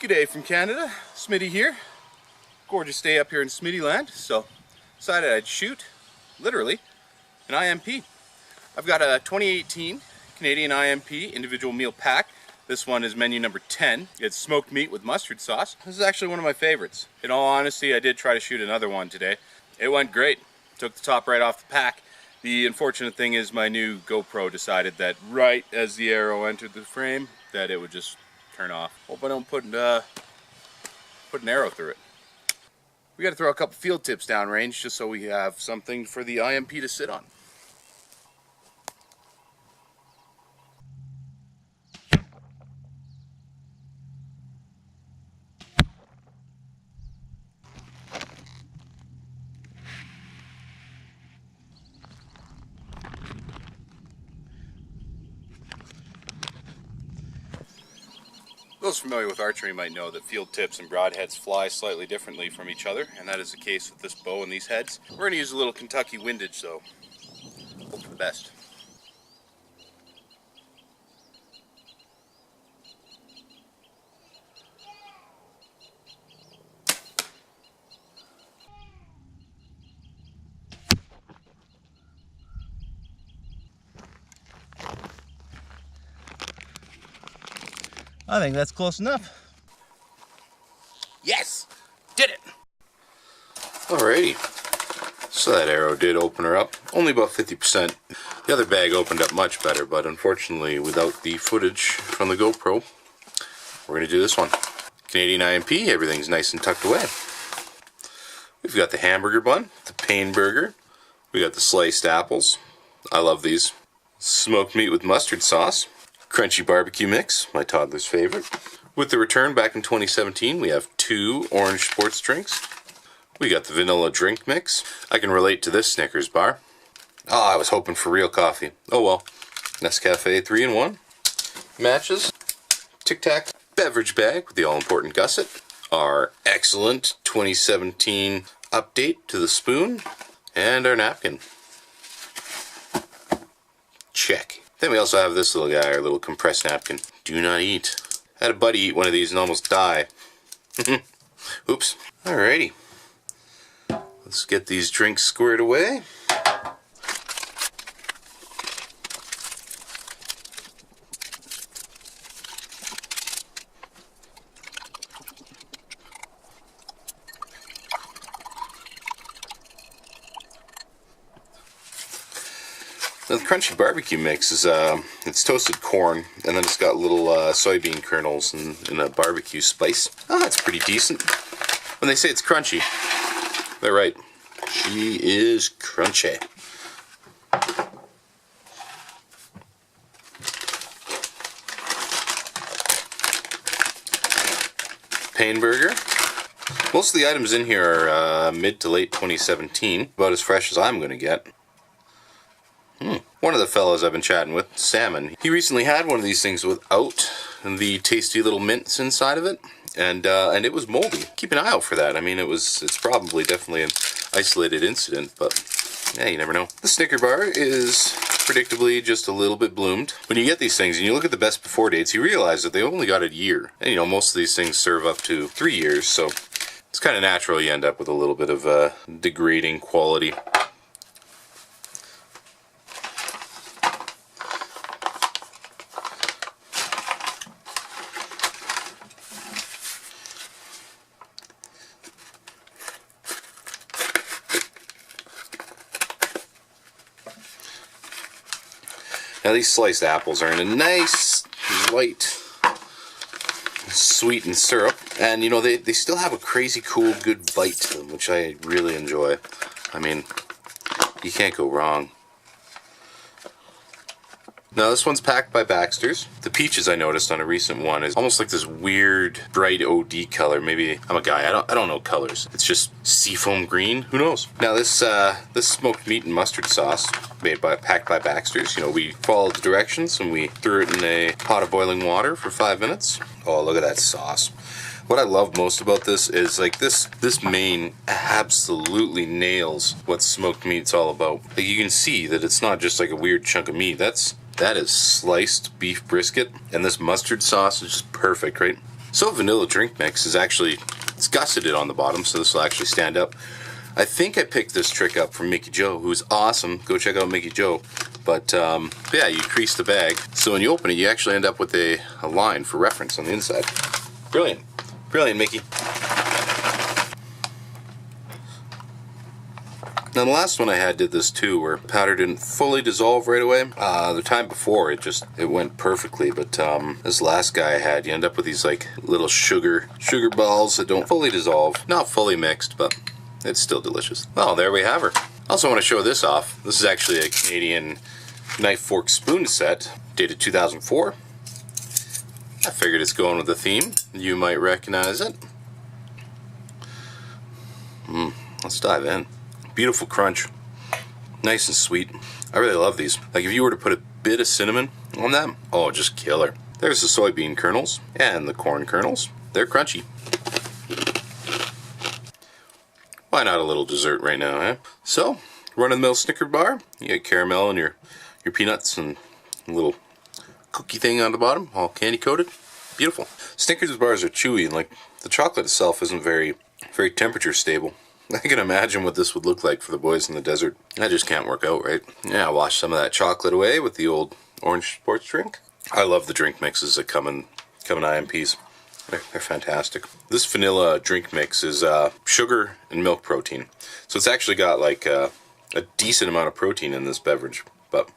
G'day from Canada, Smitty here. Gorgeous day up here in Smitty land, so decided I'd shoot, literally, an IMP. I've got a 2018 Canadian IMP individual meal pack. This one is menu number 10. It's smoked meat with mustard sauce. This is actually one of my favorites. In all honesty, I did try to shoot another one today. It went great. Took the top right off the pack. The unfortunate thing is my new GoPro decided that right as the arrow entered the frame, that it would just turn off. Hope I don't put an arrow through it. We got to throw a couple field tips downrange just so we have something for the IMP to sit on. Those familiar with archery might know that field tips and broadheads fly slightly differently from each other, and that is the case with this bow and these heads. We're going to use a little Kentucky windage, so hope for the best. I think that's close enough. Yes! Did it! Alrighty. So that arrow did open her up. Only about 50%. The other bag opened up much better, but unfortunately without the footage from the GoPro, we're going to do this one. Canadian IMP, everything's nice and tucked away. We've got the hamburger bun, the pain burger. We got the sliced apples. I love these. Smoked meat with mustard sauce. Crunchy barbecue mix, my toddler's favorite. With the return back in 2017, we have 2 orange sports drinks. We got the vanilla drink mix. I can relate to this Snickers bar. Oh, I was hoping for real coffee. Oh well. Nescafe 3-in-1. Matches. Tic Tac beverage bag with the all-important gusset. Our excellent 2017 update to the spoon. And our napkin. Check. Then we also have this little guy, our little compressed napkin. Do not eat. I had a buddy eat one of these and almost die. Oops. Alrighty. Let's get these drinks squared away. Now the crunchy barbecue mix is it's toasted corn, and then it's got little soybean kernels and a barbecue spice. Oh, it's pretty decent. When they say it's crunchy, they're right. She is crunchy. Pain burger. Most of the items in here are mid to late 2017, about as fresh as I'm going to get. One of the fellows I've been chatting with, Salmon, he recently had one of these things without the tasty little mints inside of it, and it was moldy. Keep an eye out for that. I mean, it's probably definitely an isolated incident, but yeah, you never know. The Snicker bar is predictably just a little bit bloomed. When you get these things and you look at the best before dates, you realize that they only got a year, and you know most of these things serve up to 3 years, so it's kind of natural you end up with a little bit of degrading quality. Now these sliced apples are in a nice, light, sweetened syrup, and you know they still have a crazy cool good bite to them, which I really enjoy. I mean, you can't go wrong. Now this one's packed by Baxter's. The peaches I noticed on a recent one is almost like this weird bright OD color. Maybe I'm a guy, I don't know colors. It's just seafoam green, who knows? Now this smoked meat and mustard sauce packed by Baxter's. You know, we followed the directions and we threw it in a pot of boiling water for 5 minutes. Oh, look at that sauce. What I love most about this is like this main absolutely nails what smoked meat's all about. Like you can see that it's not just like a weird chunk of meat. That is sliced beef brisket, and this mustard sauce is just perfect, right? So vanilla drink mix is actually, it's gusseted on the bottom, so this will actually stand up. I think I picked this trick up from Mickey Joe, who's awesome. Go check out Mickey Joe. But yeah, you crease the bag, so when you open it, you actually end up with a line for reference on the inside. Brilliant. Brilliant, Mickey. Now the last one I had did this too, where powder didn't fully dissolve right away. The time before it went perfectly, but this last guy I had, you end up with these like little sugar balls that don't fully dissolve. Not fully mixed, but it's still delicious. Well, there we have her. I also want to show this off. This is actually a Canadian knife, fork, spoon set, dated 2004. I figured it's going with the theme. You might recognize it. Let's dive in. Beautiful crunch. Nice and sweet. I really love these. Like if you were to put a bit of cinnamon on them, oh, just killer. There's the soybean kernels and the corn kernels. They're crunchy. Why not a little dessert right now, eh? So, run-of-the-mill Snicker bar. You get caramel and your peanuts and a little cookie thing on the bottom, all candy coated. Beautiful. Snickers bars are chewy, and like the chocolate itself isn't very temperature stable. I can imagine what this would look like for the boys in the desert. That just can't work out, right? Yeah, wash some of that chocolate away with the old orange sports drink. I love the drink mixes that come in IMPs. They're fantastic. This vanilla drink mix is sugar and milk protein. So it's actually got like a decent amount of protein in this beverage, but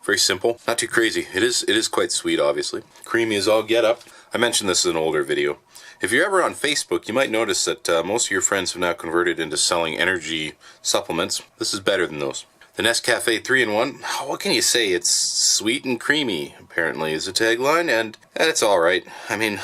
very simple. Not too crazy. It is quite sweet, obviously. Creamy as all get up. I mentioned this in an older video. If you're ever on Facebook, you might notice that most of your friends have now converted into selling energy supplements. This is better than those. The Nescafe 3-in-1, what can you say? It's sweet and creamy, apparently, is the tagline, and it's alright. I mean,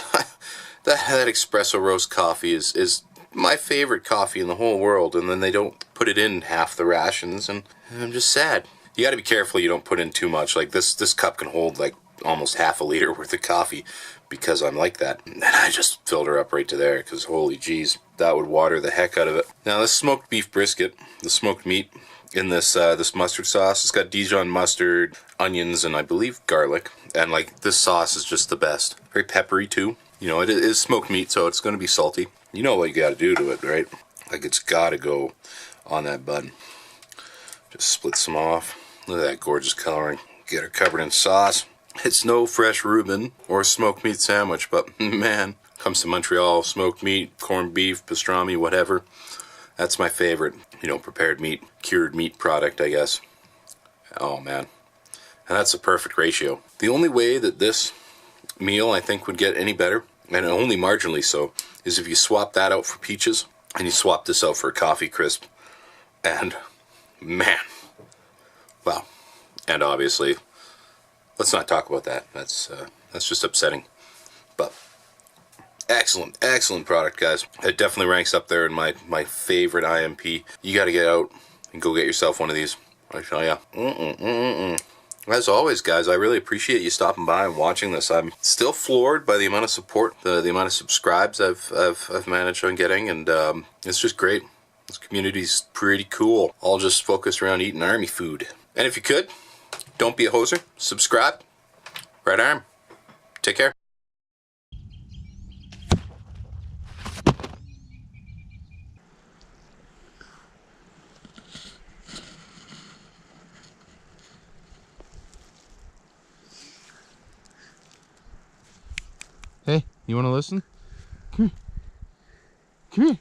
that espresso roast coffee is my favorite coffee in the whole world, and then they don't put it in half the rations, and I'm just sad. You gotta be careful you don't put in too much. Like this cup can hold like almost half a liter worth of coffee, because I'm like that. And I just filled her up right to there, because holy jeez, that would water the heck out of it. Now this smoked beef brisket, the smoked meat, in this this mustard sauce. It's got Dijon mustard, onions, and I believe garlic. And like this sauce is just the best. Very peppery too. You know, it is smoked meat, so it's going to be salty. You know what you got to do to it, right? Like it's got to go on that bun. Just split some off. Look at that gorgeous coloring. Get her covered in sauce. It's no fresh Reuben or smoked meat sandwich, but man, comes to Montreal, smoked meat, corned beef, pastrami, whatever. That's my favorite, you know, prepared meat, cured meat product, I guess. Oh man. And that's a perfect ratio. The only way that this meal I think would get any better, and only marginally so, is if you swap that out for peaches and you swap this out for a coffee crisp. And man, well, and obviously, let's not talk about that. That's just upsetting. But excellent product, guys. It definitely ranks up there in my favorite IMP. You got to get out and go get yourself one of these. I tell ya. As always, guys, I really appreciate you stopping by and watching this. I'm still floored by the amount of support, the amount of subscribes I've managed on getting, and it's just great. This community's pretty cool. All just focused around eating army food. And if you could, don't be a hoser. Subscribe. Right arm. Take care. Hey, you want to listen? Come here. Come here.